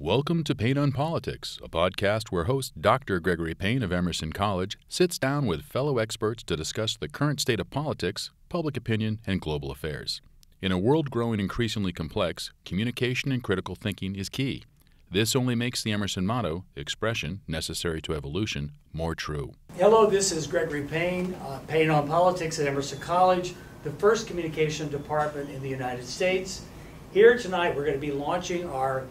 Welcome to Payne on Politics, a podcast where host Dr. Gregory Payne of Emerson College sits down with fellow experts to discuss the current state of politics, public opinion, and global affairs. In a world growing increasingly complex, communication and critical thinking is key. This only makes the Emerson motto, expression necessary to evolution, more true. Hello, this is Gregory Payne, Payne on Politics at Emerson College, the first communication department in the United States. Here tonight we're going to be launching our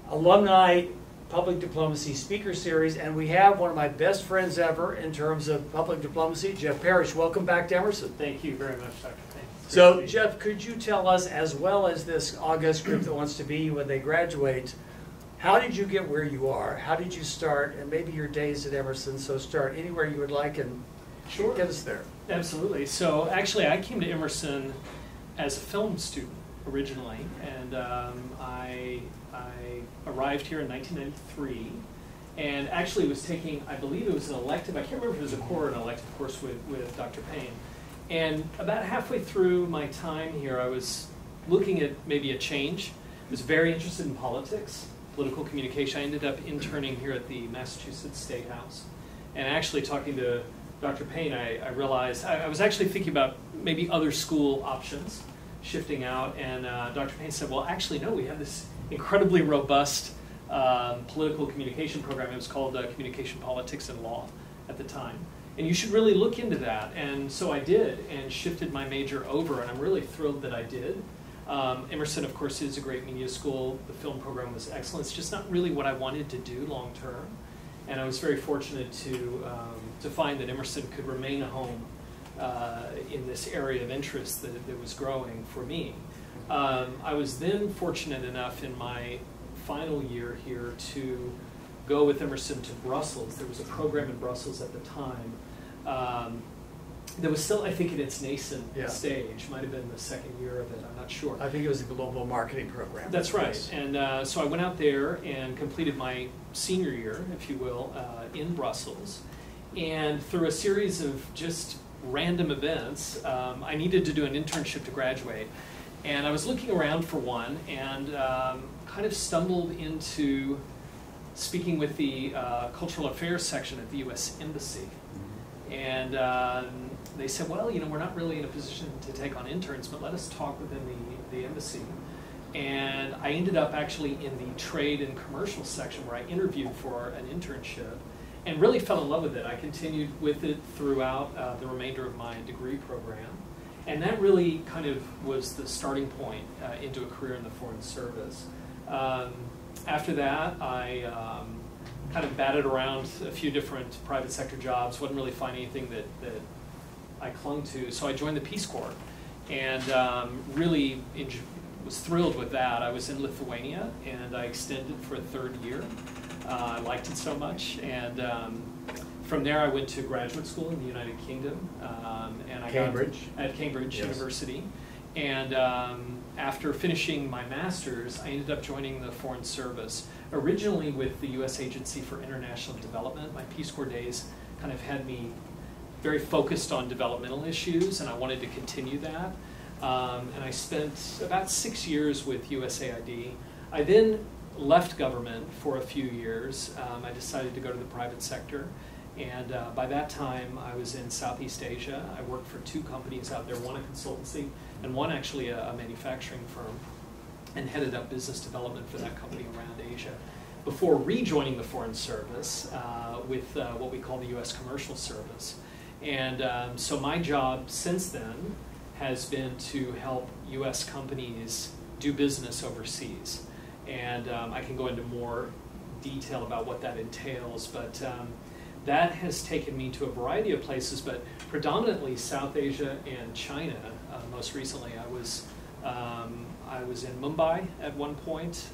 alumni public diplomacy speaker series, and we have one of my best friends ever in terms of public diplomacy, Geoff Parish. Welcome back to Emerson. Thank you very much, Dr. Payne. So, Geoff, could you tell us, as well as this august group that wants to be when they graduate, how did you get where you are? How did you start, and maybe your days at Emerson? So start anywhere you would like and Sure. get us there. Absolutely. So actually I came to Emerson as a film student originally, and I arrived here in 1993 and actually was taking, I believe it was an elective, I can't remember if it was a core or an elective course with Dr. Payne. And about halfway through my time here, I was looking at maybe a change. I was very interested in politics, political communication. I ended up interning here at the Massachusetts State House. And actually talking to Dr. Payne, I realized, I was actually thinking about maybe other school options, shifting out, and Dr. Payne said, well, actually, no, we have this incredibly robust political communication program. It was called Communication, Politics, and Law at the time. And you should really look into that. And so I did, and shifted my major over, and I'm really thrilled that I did. Emerson, of course, is a great media school. The film program was excellent. It's just not really what I wanted to do long term. And I was very fortunate to find that Emerson could remain a home in this area of interest that was growing for me. I was then fortunate enough in my final year here to go with Emerson to Brussels. There was a program in Brussels at the time that was still, I think, in its nascent stage. Might have been the second year of it, I'm not sure. I think it was a global marketing program. That's right. And so I went out there and completed my senior year, if you will, in Brussels. And through a series of just random events, I needed to do an internship to graduate. And I was looking around for one and kind of stumbled into speaking with the Cultural Affairs section at the U.S. Embassy. And they said, well, you know, we're not really in a position to take on interns, but let us talk within the embassy. And I ended up actually in the trade and commercial section where I interviewed for an internship and really fell in love with it. I continued with it throughout the remainder of my degree program. And that really kind of was the starting point into a career in the Foreign Service. After that, I kind of batted around a few different private sector jobs, wasn't really finding anything that I clung to, so I joined the Peace Corps and really was thrilled with that. I was in Lithuania and I extended for a third year. I liked it so much, and from there I went to graduate school in the United Kingdom. And I got at Cambridge University. And after finishing my master's, I ended up joining the Foreign Service, originally with the U.S. Agency for International Development. My Peace Corps days kind of had me very focused on developmental issues, and I wanted to continue that. And I spent about 6 years with USAID. I then left government for a few years. I decided to go to the private sector. And by that time, I was in Southeast Asia. I worked for two companies out there, one a consultancy and one actually a manufacturing firm, and headed up business development for that company around Asia before rejoining the Foreign Service with what we call the U.S. Commercial Service. And so my job since then has been to help U.S. companies do business overseas. And I can go into more detail about what that entails, but that has taken me to a variety of places, but predominantly South Asia and China. Most recently, I was in Mumbai at one point.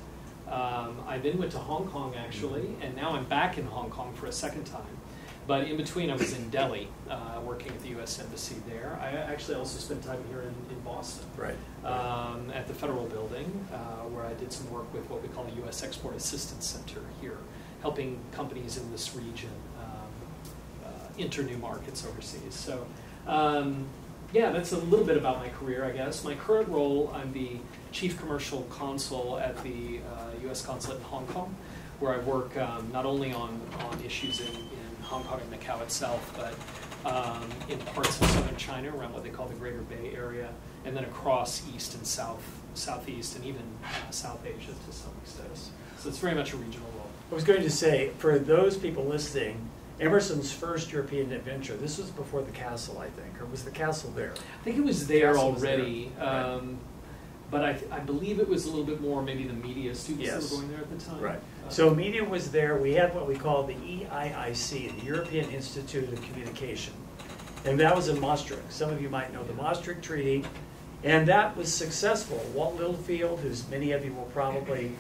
I then went to Hong Kong, actually, and now I'm back in Hong Kong for a second time. But in between, I was in Delhi, working at the U.S. Embassy there. I actually also spent time here in Boston, at the Federal Building, where I did some work with what we call the U.S. Export Assistance Center here, helping companies in this region enter new markets overseas. So, yeah, that's a little bit about my career, I guess. My current role, I'm the chief commercial consul at the U.S. Consulate in Hong Kong, where I work not only on issues in Hong Kong and Macau itself, but in parts of southern China around what they call the Greater Bay Area, and then across East and Southeast, and even South Asia to some extent. So it's very much a regional role. I was going to say, for those people listening, Emerson's first European adventure, this was before the castle, I think, or was the castle there? I think it was there Castle was already, there. Right. but I believe it was a little bit more maybe the media students Yes. that were going there at the time. Right. So media was there. We had what we call the EIIC, the European Institute of Communication. And that was in Maastricht. Some of you might know the Maastricht Treaty. And that was successful. Walt Littlefield, who many of you will probably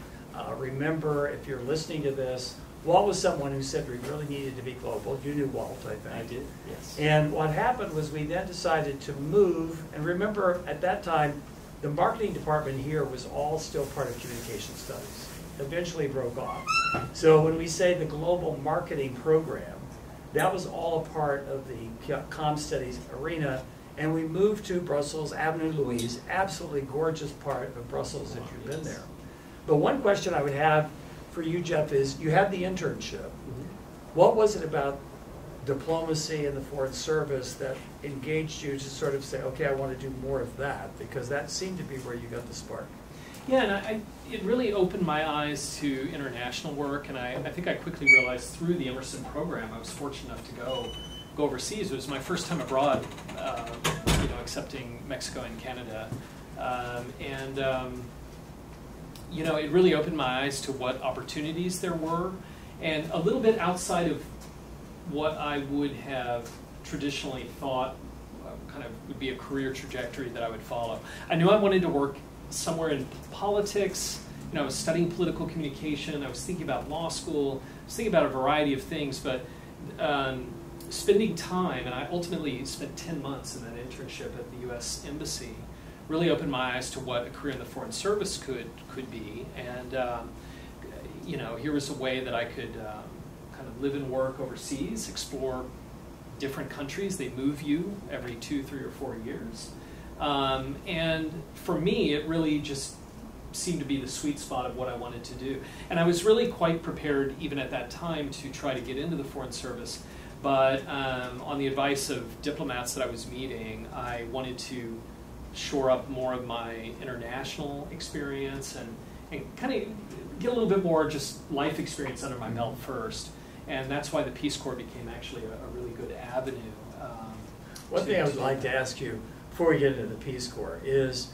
remember if you're listening to this, Walt was someone who said we really needed to be global. You knew Walt, I think. I did, yes. And what happened was we then decided to move, and remember at that time, the marketing department here was all still part of communication studies. Eventually broke off. So when we say the global marketing program, that was all a part of the comm studies arena, and we moved to Brussels, Avenue Louise, absolutely gorgeous part of Brussels if you've been there. But one question I would have for you, Geoff, is you had the internship. What was it about diplomacy and the Foreign Service that engaged you to sort of say, okay, I want to do more of that? Because that seemed to be where you got the spark. Yeah, and it really opened my eyes to international work, and I think I quickly realized through the Emerson program, I was fortunate enough to go overseas. It was my first time abroad, excepting Mexico and Canada, it really opened my eyes to what opportunities there were, and a little bit outside of what I would have traditionally thought kind of would be a career trajectory that I would follow. I knew I wanted to work somewhere in politics. I was studying political communication. I was thinking about law school. I was thinking about a variety of things, but spending time, and I ultimately spent 10 months in that internship at the U.S. Embassy, really opened my eyes to what a career in the Foreign Service could be. And here was a way that I could kind of live and work overseas, explore different countries. They move you every 2, 3, or 4 years. And for me, it really just seemed to be the sweet spot of what I wanted to do. And I was really quite prepared, even at that time, to try to get into the Foreign Service. But on the advice of diplomats that I was meeting, I wanted to shore up more of my international experience and kind of get a little bit more just life experience under my belt first. And that's why the Peace Corps became actually a really good avenue. One thing I would like to ask you before we get into the Peace Corps is,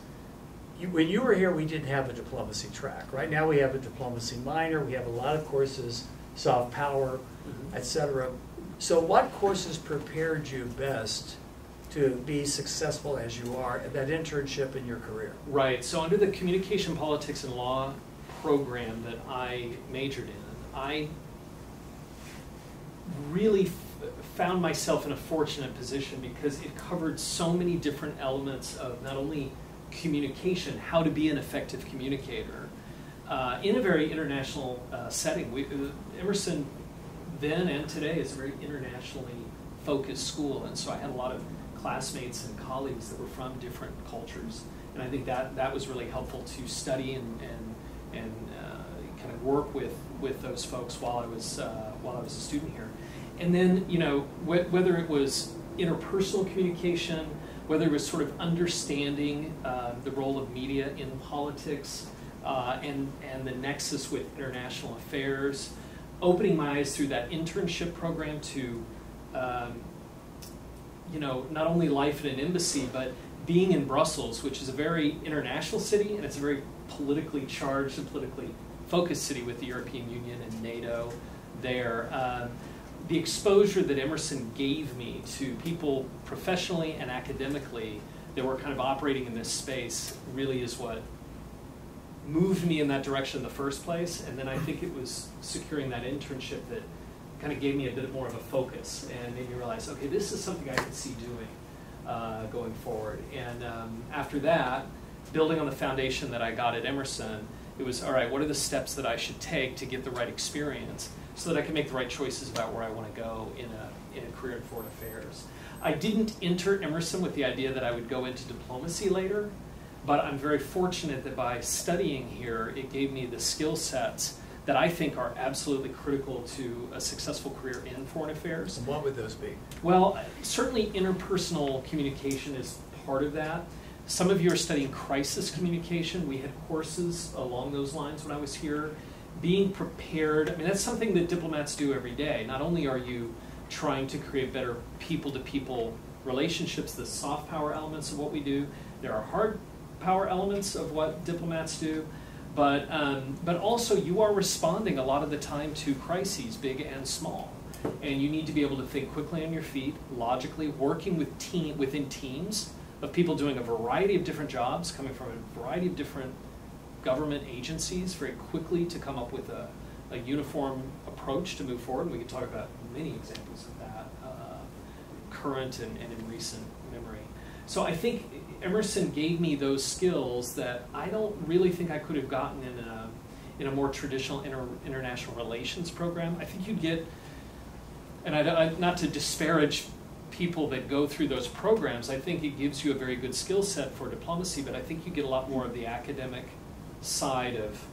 when you were here, we didn't have a diplomacy track. Right now we have a diplomacy minor. We have a lot of courses, soft power, etc. So what courses prepared you best to be successful as you are at that internship in your career? Right. So under the Communication, Politics, and Law program that I majored in, I really found myself in a fortunate position because it covered so many different elements of not only communication, how to be an effective communicator, in a very international setting. Emerson then and today is a very internationally focused school, and so I had a lot of classmates and colleagues that were from different cultures, and I think that was really helpful to study and kind of work with those folks while I was a student here. And then whether it was interpersonal communication, whether it was sort of understanding the role of media in politics and the nexus with international affairs, opening my eyes through that internship program to not only life in an embassy, but being in Brussels, which is a very international city, and it's a very politically charged and politically focused city with the European Union and NATO there. The exposure that Emerson gave me to people professionally and academically that were kind of operating in this space really is what moved me in that direction in the first place. And then I think it was securing that internship that kind of gave me a bit more of a focus and made me realize, okay, this is something I could see doing going forward. And after that, building on the foundation that I got at Emerson, it was, all right, what are the steps that I should take to get the right experience so that I can make the right choices about where I want to go in a career in foreign affairs. I didn't enter Emerson with the idea that I would go into diplomacy later. But I'm very fortunate that by studying here, it gave me the skill sets that I think are absolutely critical to a successful career in foreign affairs. And what would those be? Well, certainly interpersonal communication is part of that. Some of you are studying crisis communication. We had courses along those lines when I was here. Being prepared, I mean, that's something that diplomats do every day. Not only are you trying to create better people-to-people relationships, the soft power elements of what we do, there are hard power elements of what diplomats do, but also you are responding a lot of the time to crises, big and small. And you need to be able to think quickly on your feet, logically, working with within teams of people doing a variety of different jobs, coming from a variety of different government agencies, very quickly to come up with a uniform approach to move forward. We can talk about many examples of that, current and in recent memory. So I think Emerson gave me those skills that I don't really think I could have gotten in a more traditional international relations program. I think you'd get, and not to disparage people that go through those programs, I think it gives you a very good skill set for diplomacy, but I think you get a lot more of the academic side of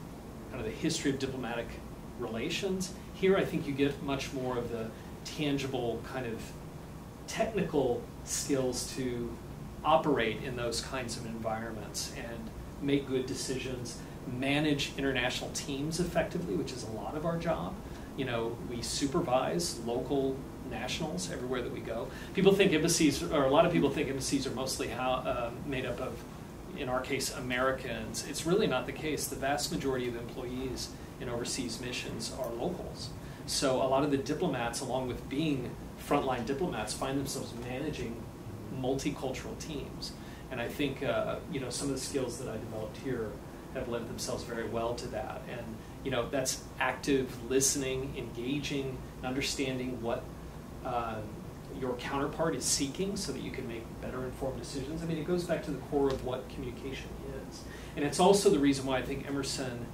kind of the history of diplomatic relations. Here I think you get much more of the tangible kind of technical skills to operate in those kinds of environments and make good decisions, manage international teams effectively, which is a lot of our job. You know, we supervise local nationals everywhere that we go. People think embassies, or a lot of people think embassies are mostly made up of, in our case, Americans. It's really not the case. The vast majority of employees in overseas missions are locals. So a lot of the diplomats, along with being frontline diplomats, find themselves managing multicultural teams. And I think you know, some of the skills that I developed here have lent themselves very well to that. And you know, that's active listening, engaging, understanding what your counterpart is seeking so that you can make better informed decisions. I mean, it goes back to the core of what communication is. And it's also the reason why I think Emerson,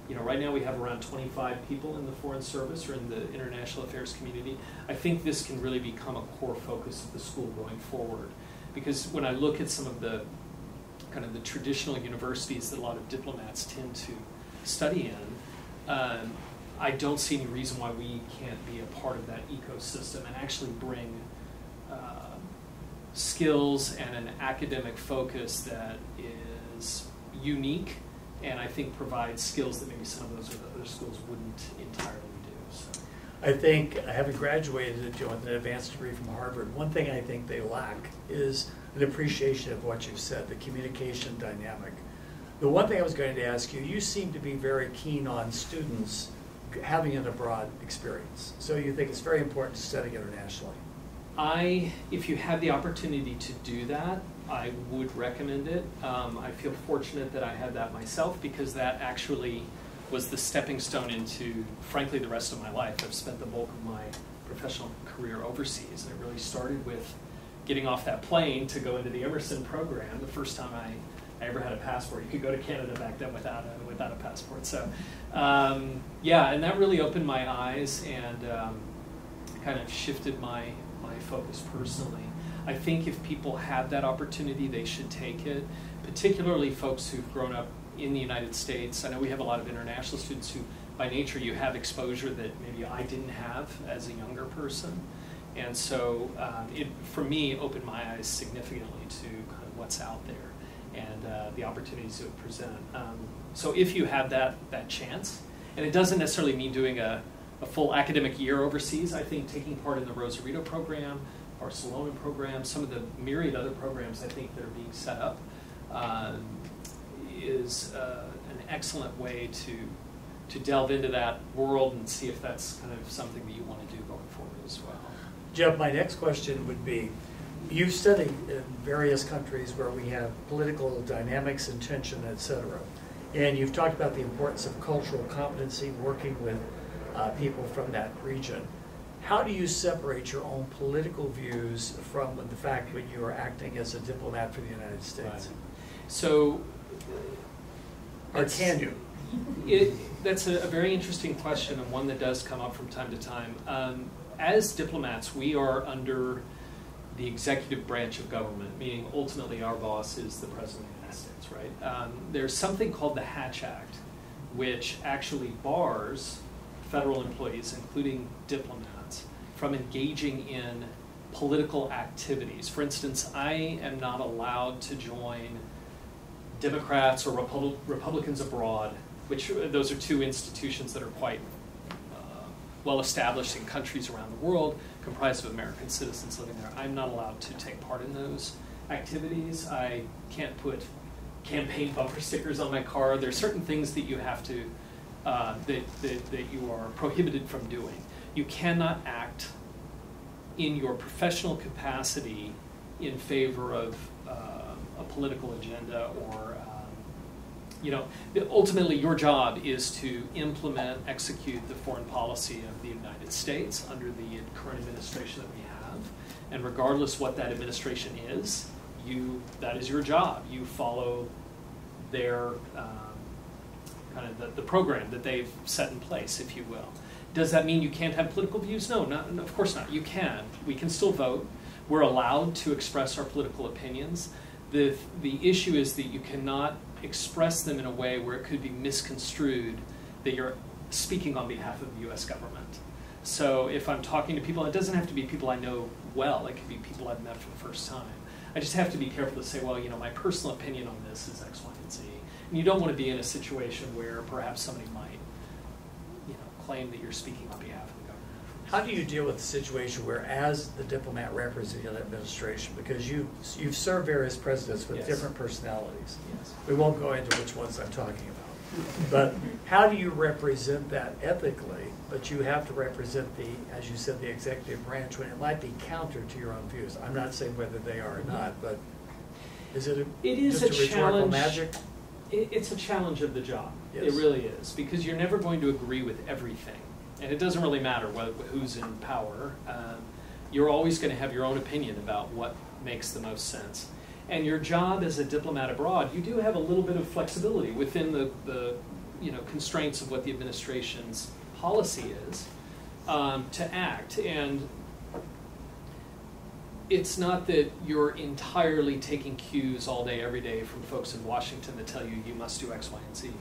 you know, right now we have around 25 people in the Foreign Service or in the international affairs community. I think this can really become a core focus of the school going forward. Because when I look at some of the kind of the traditional universities that a lot of diplomats tend to study in, I don't see any reason why we can't be a part of that ecosystem and actually bring skills and an academic focus that is unique and I think provides skills that maybe some of those other schools wouldn't entirely do. So. I think, having graduated with an advanced degree from Harvard, one thing I think they lack is an appreciation of what you've said, the communication dynamic. The one thing I was going to ask you, you seem to be very keen on students having an abroad experience. So you think it's very important to study internationally. If you have the opportunity to do that, I would recommend it. I feel fortunate that I had that myself because that actually was the stepping stone into, frankly, the rest of my life. I've spent the bulk of my professional career overseas, and it really started with getting off that plane to go into the Emerson program. The first time I ever had a passport. You could go to Canada back then without a passport. So, yeah, and that really opened my eyes and kind of shifted my focus personally. I think if people have that opportunity, they should take it, particularly folks who've grown up in the United States. I know we have a lot of international students who, by nature, you have exposure that maybe I didn't have as a younger person. And so it, for me, opened my eyes significantly to kind of what's out there and the opportunities it would present. So if you have that chance, and it doesn't necessarily mean doing a full academic year overseas, I think taking part in the Rosarito program, Barcelona program, some of the myriad other programs I think that are being set up is an excellent way to delve into that world and see if that's kind of something that you want to do going forward as well. Geoff, my next question would be, you've studied in various countries where we have political dynamics and tension, et cetera. And you've talked about the importance of cultural competency, working with people from that region. How do you separate your own political views from the fact when you are acting as a diplomat for the United States? Right. So, or can you? That's a very interesting question and one that does come up from time to time. As diplomats, we are under the executive branch of government, meaning ultimately our boss is the President of the United States, right? There's something called the Hatch Act, which actually bars federal employees, including diplomats, from engaging in political activities. For instance, I am not allowed to join Democrats or Republicans abroad, which those are two institutions that are quite well established in countries around the world, comprised of American citizens living there. I'm not allowed to take part in those activities. I can't put campaign bumper stickers on my car. There are certain things that you have to, that you are prohibited from doing. You cannot act in your professional capacity in favor of a political agenda or, ultimately your job is to implement, execute the foreign policy of the United States under the current administration that we have. And regardless what that administration is, that is your job. You follow their kind of the program that they've set in place, if you will. Does that mean you can't have political views? No, of course not. You can. We can still vote. We're allowed to express our political opinions. The issue is that you cannot express them in a way where it could be misconstrued that you're speaking on behalf of the U.S. government. So if I'm talking to people, it doesn't have to be people I know well. It could be people I've met for the first time. I just have to be careful to say, well, my personal opinion on this is X, Y, and Z. And you don't want to be in a situation where perhaps somebody might claim that you're speaking on behalf of the government. How do you deal with the situation where, as the diplomat representing the administration, because you've served various presidents with Yes. different personalities. Yes. We won't go into which ones I'm talking about. But how do you represent that ethically, but you have to represent as you said, the executive branch when it might be counter to your own views? I'm not saying whether they are or not, but is it just a rhetorical challenge. magic? It's a challenge of the job. Yes. It really is, because you're never going to agree with everything. And it doesn't really matter who's in power. You're always going to have your own opinion about what makes the most sense. And your job as a diplomat abroad, you do have a little bit of flexibility within the constraints of what the administration's policy is to act. And it's not that you're entirely taking cues all day, every day from folks in Washington that tell you you must do X, Y, and Z.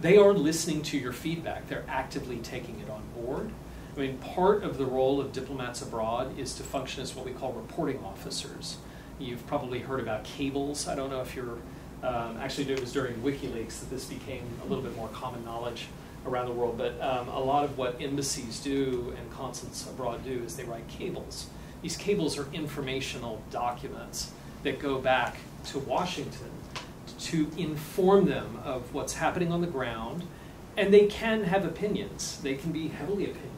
They are listening to your feedback. They're actively taking it on board. I mean, part of the role of diplomats abroad is to function as what we call reporting officers. You've probably heard about cables. I don't know if you're, actually it was during WikiLeaks that this became a little bit more common knowledge around the world, but a lot of what embassies do and consulates abroad do is they write cables. These cables are informational documents that go back to Washington to inform them of what's happening on the ground, and they can have opinions. They can be heavily opinionated,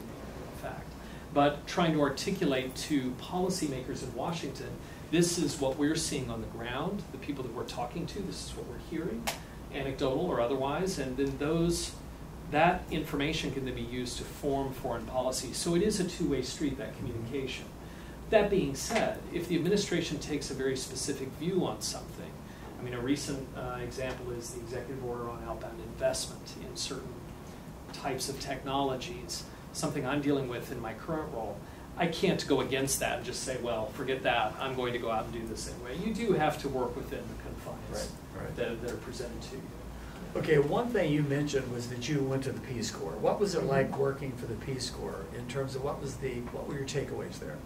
in fact, but trying to articulate to policymakers in Washington, this is what we're seeing on the ground, the people that we're talking to, this is what we're hearing, anecdotal or otherwise, and then that information can then be used to form foreign policy. So it is a two-way street, that communication. That being said, if the administration takes a very specific view on something, I mean, a recent example is the executive order on outbound investment in certain types of technologies, something I'm dealing with in my current role. I can't go against that and just say, well, forget that, I'm going to go out and do this anyway. You do have to work within the confines that are presented to you. Okay, one thing you mentioned was that you went to the Peace Corps. What was it like working for the Peace Corps in terms of what were your takeaways there?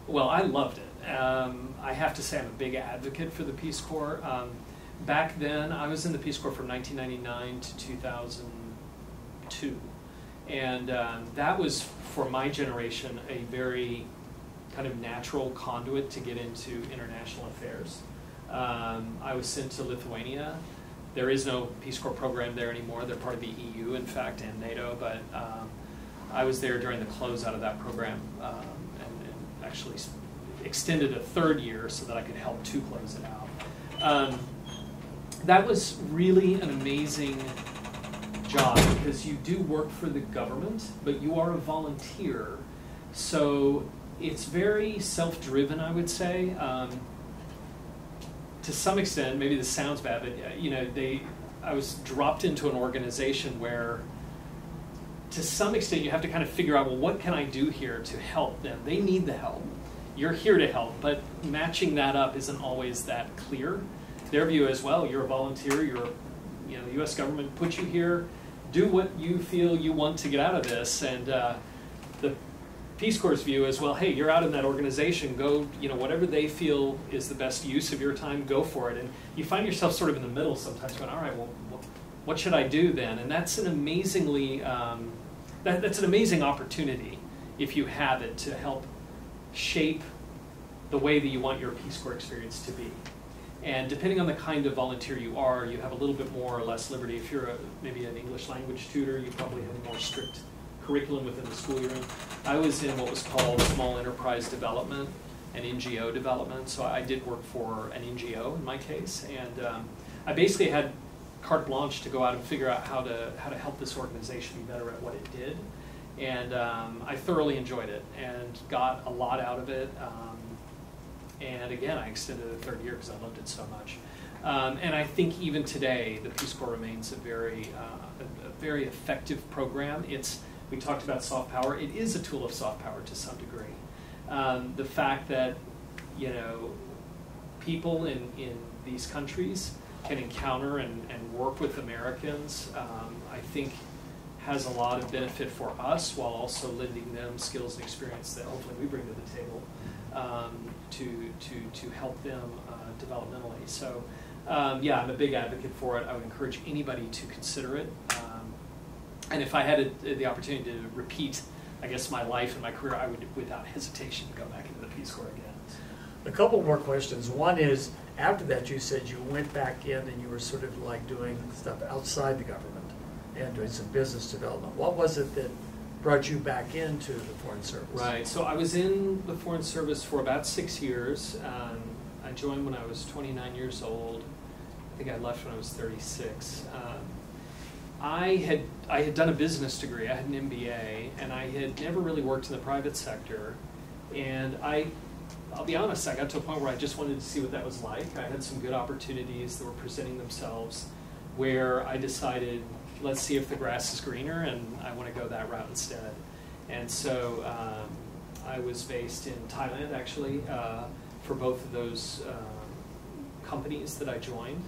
Well, I loved it. I have to say I'm a big advocate for the Peace Corps. Back then, I was in the Peace Corps from 1999 to 2002. And that was, for my generation, a very kind of natural conduit to get into international affairs. I was sent to Lithuania. There is no Peace Corps program there anymore. They're part of the EU, in fact, and NATO. But I was there during the closeout of that program and actually extended a third year so that I could help to close it out. That was really an amazing job because you do work for the government, but you are a volunteer. So it's very self-driven, I would say. To some extent, maybe this sounds bad, but I was dropped into an organization where, to some extent, you have to kind of figure out, well, what can I do here to help them? They need the help. You're here to help, but matching that up isn't always that clear. their view is, well, you're a volunteer, you know, the U.S. government put you here, do what you feel you want to get out of this. And the Peace Corps' view is, well, hey, you're out in that organization, go, you know, whatever they feel is the best use of your time, go for it. And you find yourself sort of in the middle sometimes going, all right, well, what should I do then? And that's an amazingly, that's an amazing opportunity if you have it to help shape the way that you want your Peace Corps experience to be. And depending on the kind of volunteer you are, you have a little bit more or less liberty. If you're maybe an English language tutor, you probably have a more strict curriculum within the school you're in. I was in what was called small enterprise development and NGO development. So I did work for an NGO in my case. And I basically had carte blanche to go out and figure out how to help this organization be better at what it did. And I thoroughly enjoyed it and got a lot out of it. And again, I extended the third year because I loved it so much. And I think even today, the Peace Corps remains a very effective program. We talked about soft power. It is a tool of soft power to some degree. The fact that, you know, people in these countries can encounter and work with Americans, I think has a lot of benefit for us while also lending them skills and experience that hopefully we bring to the table to help them developmentally. So yeah, I'm a big advocate for it. I would encourage anybody to consider it. And if I had the opportunity to repeat, I guess, my life and my career, I would, without hesitation, go back into the Peace Corps again. A couple more questions. One is, after that you said you went back in and you were sort of like doing stuff outside the government and doing some business development. What was it that brought you back into the Foreign Service? Right, so I was in the Foreign Service for about 6 years. I joined when I was 29 years old. I think I left when I was 36. I had done a business degree, I had an MBA, and I had never really worked in the private sector. And I'll be honest, I got to a point where I just wanted to see what that was like. I had some good opportunities that were presenting themselves where I decided, let's see if the grass is greener, and I want to go that route instead. And so I was based in Thailand, actually, for both of those companies that I joined.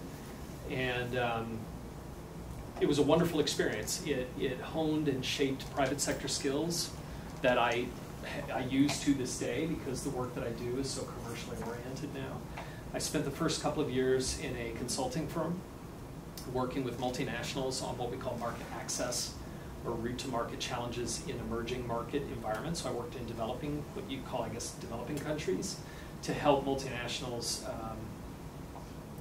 And it was a wonderful experience. It honed and shaped private sector skills that I use to this day because the work that I do is so commercially oriented now. I spent the first couple of years in a consulting firm working with multinationals on what we call market access or route to market challenges in emerging market environments. So I worked in developing, what you call, I guess, developing countries to help multinationals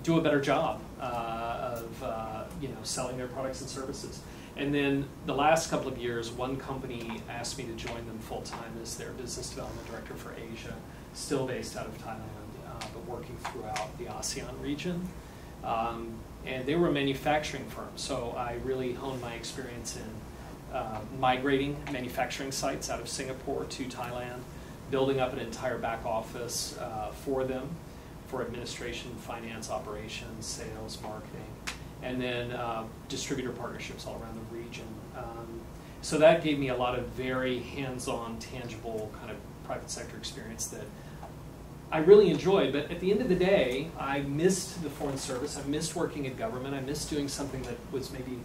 do a better job of you know, selling their products and services. And then the last couple of years, one company asked me to join them full-time as their business development director for Asia, still based out of Thailand, but working throughout the ASEAN region. And they were a manufacturing firm, so I really honed my experience in migrating manufacturing sites out of Singapore to Thailand, building up an entire back office for them, for administration, finance, operations, sales, marketing, and then distributor partnerships all around the region. So that gave me a lot of very hands-on, tangible kind of private sector experience that I really enjoyed. But at the end of the day, I missed the Foreign Service. I missed working in government. I missed doing something that was maybe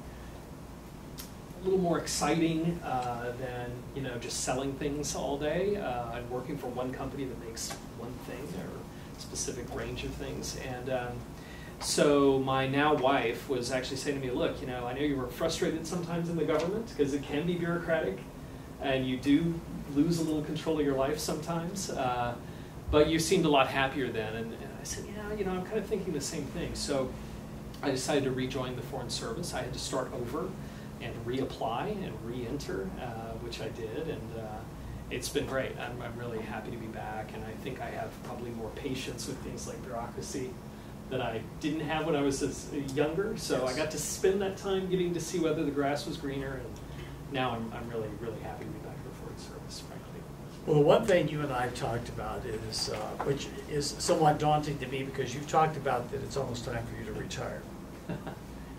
a little more exciting than, you know, just selling things all day and working for one company that makes one thing or a specific range of things. And so my now wife was actually saying to me, look, you know, I know you were frustrated sometimes in the government because it can be bureaucratic and you do lose a little control of your life sometimes, but you seemed a lot happier then. And I said, yeah, you know, I'm kind of thinking the same thing. So I decided to rejoin the Foreign Service. I had to start over and reapply and re-enter, which I did, and it's been great. I'm really happy to be back, and I think I have probably more patience with things like bureaucracy that I didn't have when I was younger. So I got to spend that time getting to see whether the grass was greener, and now I'm really, really happy to be back in the Foreign Service, frankly. Well, the one thing you and I have talked about is, which is somewhat daunting to me because you've talked about that it's almost time for you to retire.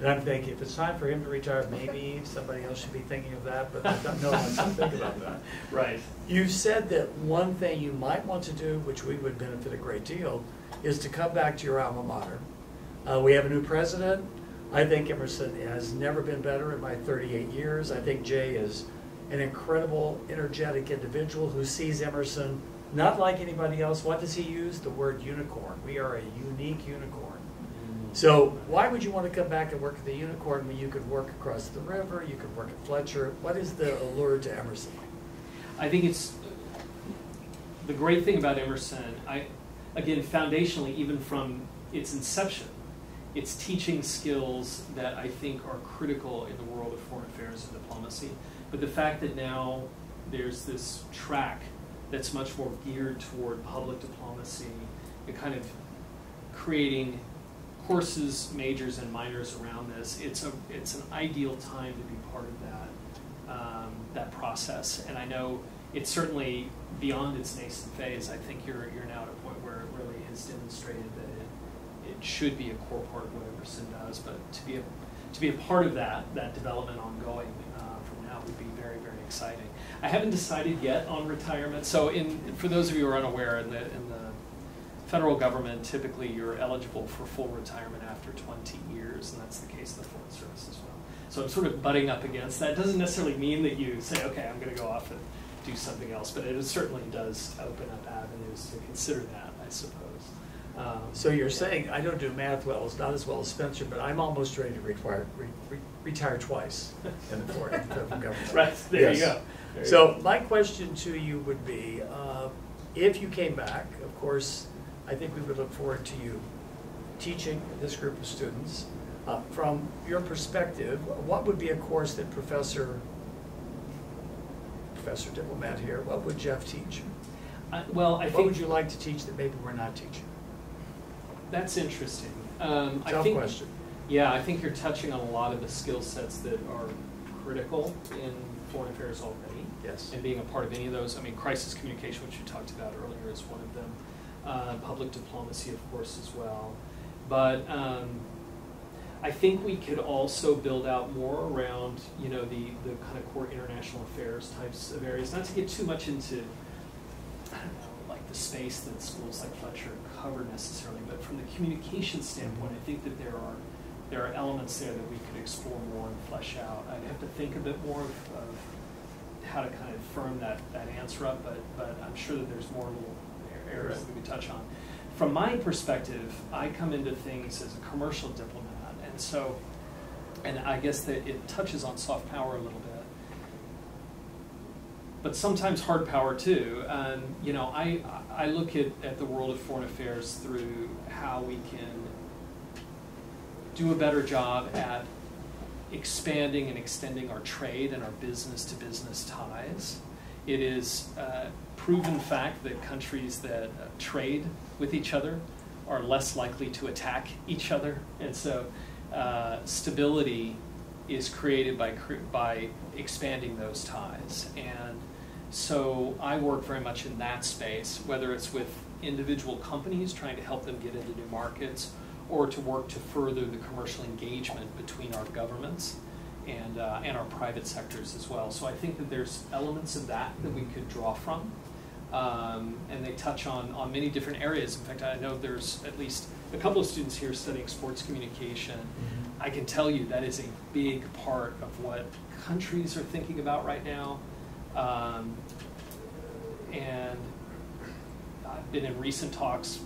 And I'm thinking, if it's time for him to retire, maybe somebody else should be thinking of that, but I don't know how to think about that. Right. You said that one thing you might want to do, which we would benefit a great deal, is to come back to your alma mater, We have a new president. I think Emerson has never been better in my 38 years. I think Jay is an incredible, energetic individual who sees Emerson not like anybody else. What does he use? The word unicorn. We are a unique unicorn. So why would you want to come back and work at the unicorn when you could work across the river, you could work at Fletcher? What is the allure to Emerson? I think it's the great thing about Emerson, again, foundationally, even from its inception, it's teaching skills that I think are critical in the world of foreign affairs and diplomacy. But the fact that now there's this track that's much more geared toward public diplomacy and kind of creating courses, majors, and minors around this, it's an ideal time to be part of that process. And I know it's certainly beyond its nascent phase. I think you're now at a point where it really has demonstrated that it should be a core part of what Emerson does. But to be a part of that development ongoing from now would be very, very exciting. I haven't decided yet on retirement. So for those of you who are unaware, in the federal government, typically you're eligible for full retirement after 20 years, and that's the case in the Foreign Service as well. So I'm sort of butting up against that. It doesn't necessarily mean that you say, okay, I'm going to go off and do something else, but it certainly does open up avenues to consider that, I suppose. So you're saying, I don't do math well, it's not as well as Spencer, but I'm almost ready to retire twice in the foreign government. Right, there you go. So my question to you would be, if you came back, of course, I think we would look forward to you teaching this group of students. From your perspective, what would be a course that Professor Diplomat here, what would Geoff teach? What would you like to teach that maybe we're not teaching? That's interesting. Tough question. Yeah, I think you're touching on a lot of the skill sets that are critical in foreign affairs already. Yes. And being a part of any of those. I mean, crisis communication, which you talked about earlier, is one of them. Public diplomacy, of course, as well. But I think we could also build out more around, the kind of core international affairs types of areas. Not to get too much into, I don't know, like the space that schools like Fletcher cover necessarily, but from the communication standpoint, I think that there are elements there that we could explore more and flesh out. I'd have to think a bit more of how to kind of firm that answer up, but I'm sure that there's more little areas that we could touch on. From my perspective, I come into things as a commercial diplomat, and I guess that it touches on soft power a little bit, but sometimes hard power too. I look at the world of foreign affairs through how we can do a better job at expanding and extending our trade and our business-to-business ties. It is a proven fact that countries that trade with each other are less likely to attack each other, and so stability is created by expanding those ties. And so I work very much in that space, whether it's with individual companies trying to help them get into new markets, or to work to further the commercial engagement between our governments and our private sectors as well. So I think that there's elements of that we could draw from. And they touch on many different areas. In fact, I know there's at least a couple of students here studying sports communication. I can tell you that is a big part of what countries are thinking about right now. And I've been in recent talks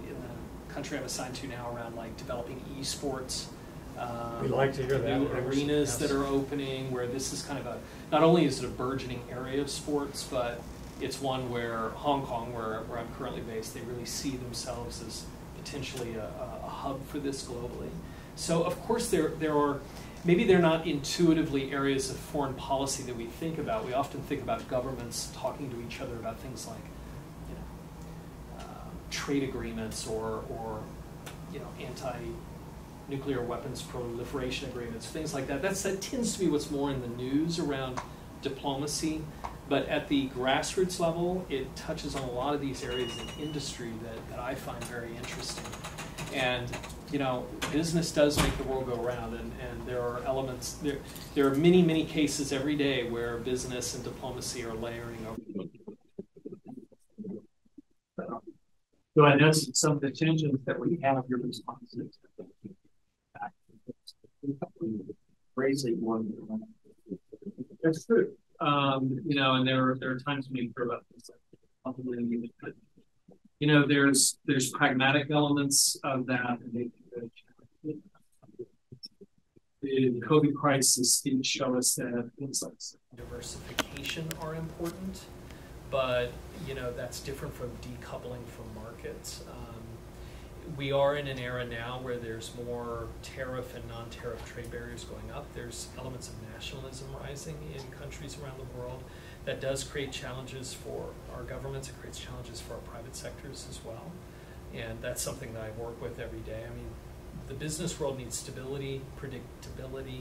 in the country I'm assigned to now around like developing esports. We like to hear that. New arenas that are opening, where this is kind of not only is it a burgeoning area of sports, but it's one where Hong Kong, where I'm currently based, they really see themselves as potentially a hub for this globally. So of course there are, maybe they're not intuitively areas of foreign policy that we think about. We often think about governments talking to each other about things like, trade agreements or anti-nuclear weapons proliferation agreements, things like that. That tends to be what's more in the news around diplomacy. But at the grassroots level, it touches on a lot of these areas in industry that I find very interesting. And business does make the world go round, and there are elements, there are many, many cases every day where business and diplomacy are layering over. So I know some of the tensions that we have, your responses. crazy one. That's true. You know, and there are times when you hear about things like but, you know, there's pragmatic elements of that. The COVID crisis did show us that things like diversification are important, but you know that's different from decoupling from markets. We are in an era now where there's more tariff and non-tariff trade barriers going up. There's elements of nationalism rising in countries around the world. That does create challenges for our governments. It creates challenges for our private sectors as well. And that's something that I work with every day. I mean, the business world needs stability, predictability.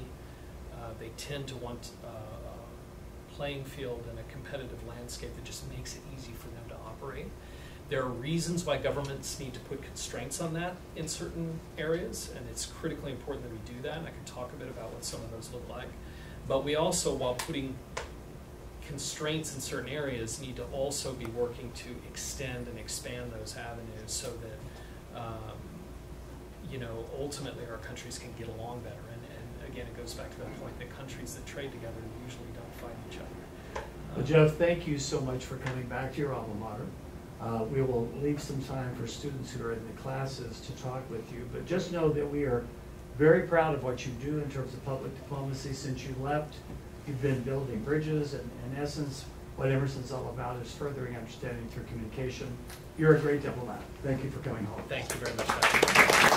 They tend to want a playing field and a competitive landscape that just makes it easy for them to operate. There are reasons why governments need to put constraints on that in certain areas, and it's critically important that we do that, and I can talk a bit about what some of those look like. But we also, while putting constraints in certain areas, need to also be working to extend and expand those avenues so that you know, ultimately our countries can get along better. And again, it goes back to that point that countries that trade together usually don't fight each other. Well, Geoff, thank you so much for coming back to your alma mater. We will leave some time for students who are in the classes to talk with you, but just know that we are very proud of what you do in terms of public diplomacy. Since you left, you've been building bridges, and in essence, what Emerson's all about is furthering understanding through communication. You're a great diplomat. Thank you for coming home. Thank you very much.